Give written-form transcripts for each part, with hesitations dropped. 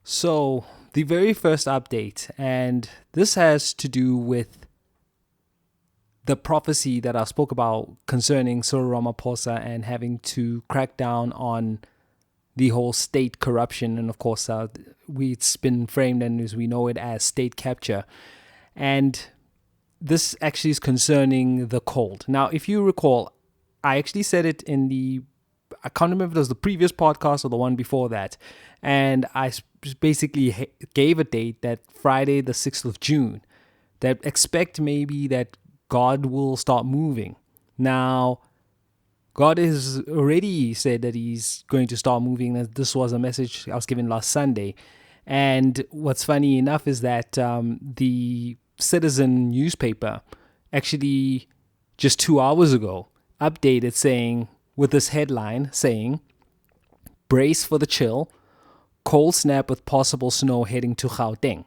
So, the very first update, and this has to do with the prophecy that I spoke about concerning Cyril Ramaphosa and having to crack down on the whole state corruption. And of course, it's been framed and as we know it as state capture. And this actually is concerning the cold. Now, if you recall, I actually said it I can't remember if it was the previous podcast or the one before that. And I basically gave a date that Friday, the 6th of June, that expect maybe that God will start moving. Now, God has already said that he's going to start moving. This was a message I was given last Sunday. And what's funny enough is that the Citizen newspaper actually just 2 hours ago updated saying, with this headline saying, brace for the chill, cold snap with possible snow heading to Gauteng.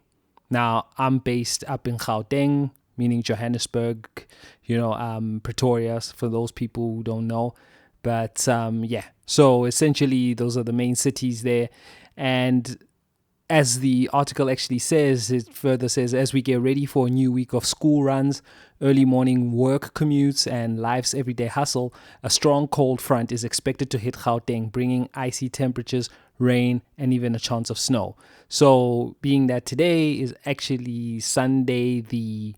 Now, I'm based up in Gauteng, meaning Johannesburg, Pretoria, for those people who don't know. But so essentially those are the main cities there. And as the article actually says, it further says, as we get ready for a new week of school runs, early morning work commutes, and life's everyday hustle, a strong cold front is expected to hit Gauteng, bringing icy temperatures, rain, and even a chance of snow. So being that today is actually Sunday the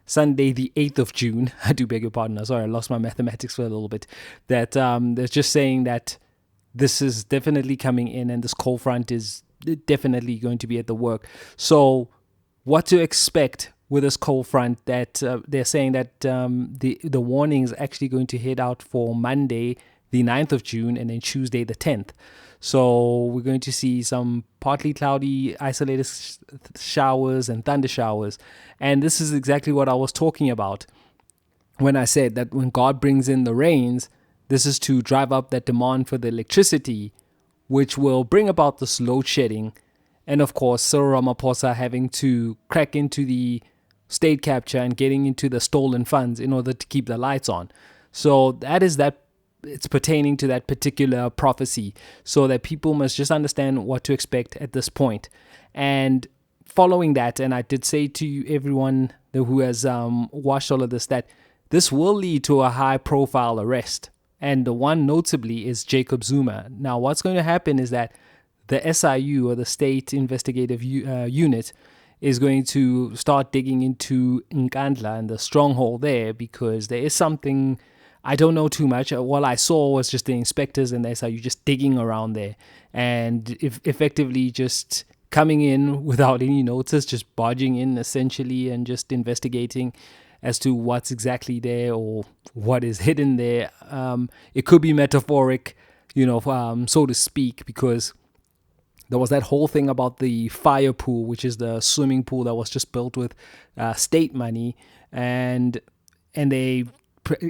8th of June, I do beg your pardon, sorry, I lost my mathematics for a little bit, that they're just saying that this is definitely coming in and this cold front is definitely going to be at the work. So what to expect with this cold front, that they're saying that the warning is actually going to head out for Monday, the 9th of June, and then Tuesday, the 10th. So we're going to see some partly cloudy, isolated showers and thunder showers. And this is exactly what I was talking about when I said that when God brings in the rains, this is to drive up that demand for the electricity, which will bring about this load shedding. And of course, Cyril Ramaphosa having to crack into the state capture and getting into the stolen funds in order to keep the lights on. So it's pertaining to that particular prophecy, so that people must just understand what to expect at this point. And following that, and I did say to everyone who has watched all of this, that this will lead to a high profile arrest. And the one notably is Jacob Zuma. Now, what's going to happen is that the SIU, or the State Investigative Unit, is going to start digging into Nkandla and the stronghold there, because there is something, I don't know too much. All I saw was just the inspectors and the SIU just digging around there, and effectively just coming in without any notice, just barging in essentially and just investigating as to what's exactly there or what is hidden there. It could be metaphoric, so to speak, because there was that whole thing about the fire pool, which is the swimming pool that was just built with state money, and they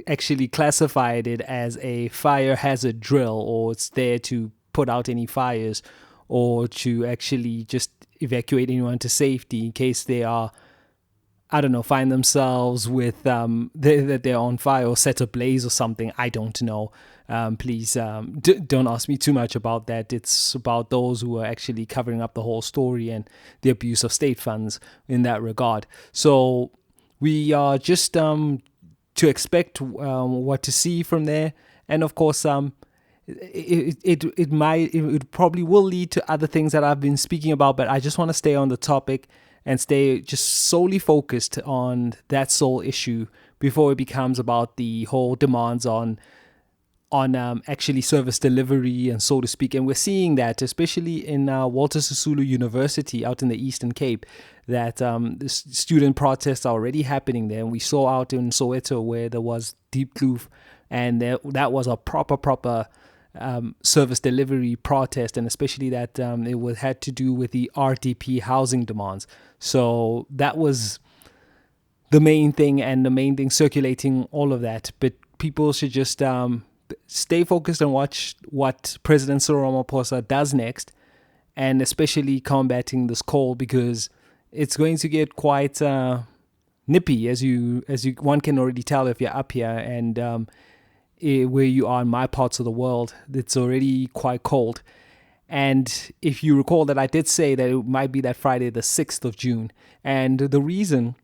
actually classified it as a fire hazard drill, or it's there to put out any fires or to actually just evacuate anyone to safety in case they are, find themselves with that they're on fire or set ablaze or something. I don't know. Please don't ask me too much about that. It's about those who are actually covering up the whole story and the abuse of state funds in that regard. So we are just to expect what to see from there, and of course, it probably will lead to other things that I've been speaking about. But I just want to stay on the topic and stay just solely focused on that sole issue before it becomes about the whole demands on actually service delivery and so to speak. And we're seeing that especially in Walter Sisulu University out in the Eastern Cape, that the student protests are already happening there. And we saw out in Soweto where there was Deep Kloof, and that was a proper service delivery protest, and especially that it had to do with the RDP housing demands. So that was the main thing, and the main thing circulating all of that. But people should just stay focused and watch what President Cyril Ramaphosa does next, and especially combating this cold, because it's going to get quite nippy, as one can already tell if you're up here and where you are in my parts of the world. It's already quite cold. And if you recall that I did say that it might be that Friday, the 6th of June. And the reason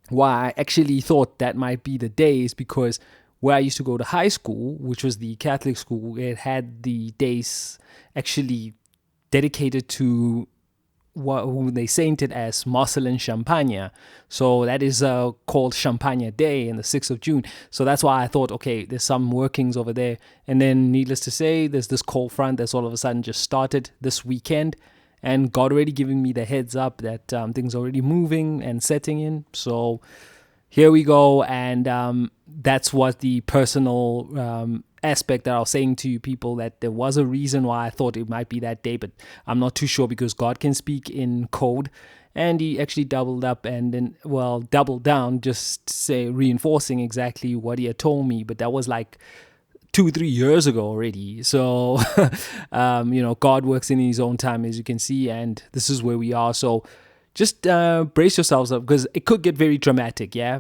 why I actually thought that might be the day is because where I used to go to high school, which was the Catholic school, it had the days actually dedicated to who they sainted as Marcellin Champagne. So that is called Champagne Day in the 6th of June. So that's why I thought, okay, there's some workings over there. And then needless to say, there's this cold front that's all of a sudden just started this weekend. And God already giving me the heads up that things are already moving and setting in. So here we go. And that's what the personal aspect that I was saying to you people, that there was a reason why I thought it might be that day, but I'm not too sure because God can speak in code. And he actually doubled up and then, well, doubled down, just say reinforcing exactly what he had told me. But that was like 2-3 years ago already. So, God works in his own time, as you can see, and this is where we are. So just brace yourselves up because it could get very dramatic, yeah?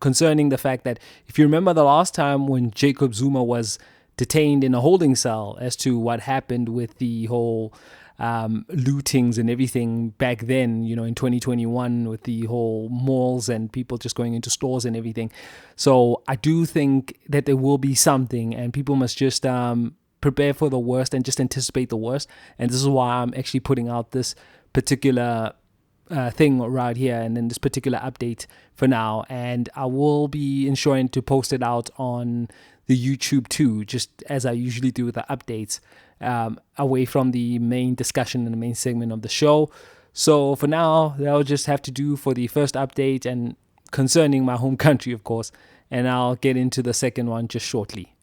Concerning the fact that if you remember the last time when Jacob Zuma was detained in a holding cell as to what happened with the whole lootings and everything back then, in 2021 with the whole malls and people just going into stores and everything. So I do think that there will be something and people must just prepare for the worst and just anticipate the worst. And this is why I'm actually putting out this particular thing right here and then this particular update for now. And I will be ensuring to post it out on the YouTube too, just as I usually do with the updates, away from the main discussion and the main segment of the show. So for now, that'll just have to do for the first update and concerning my home country, of course. And I'll get into the second one just shortly.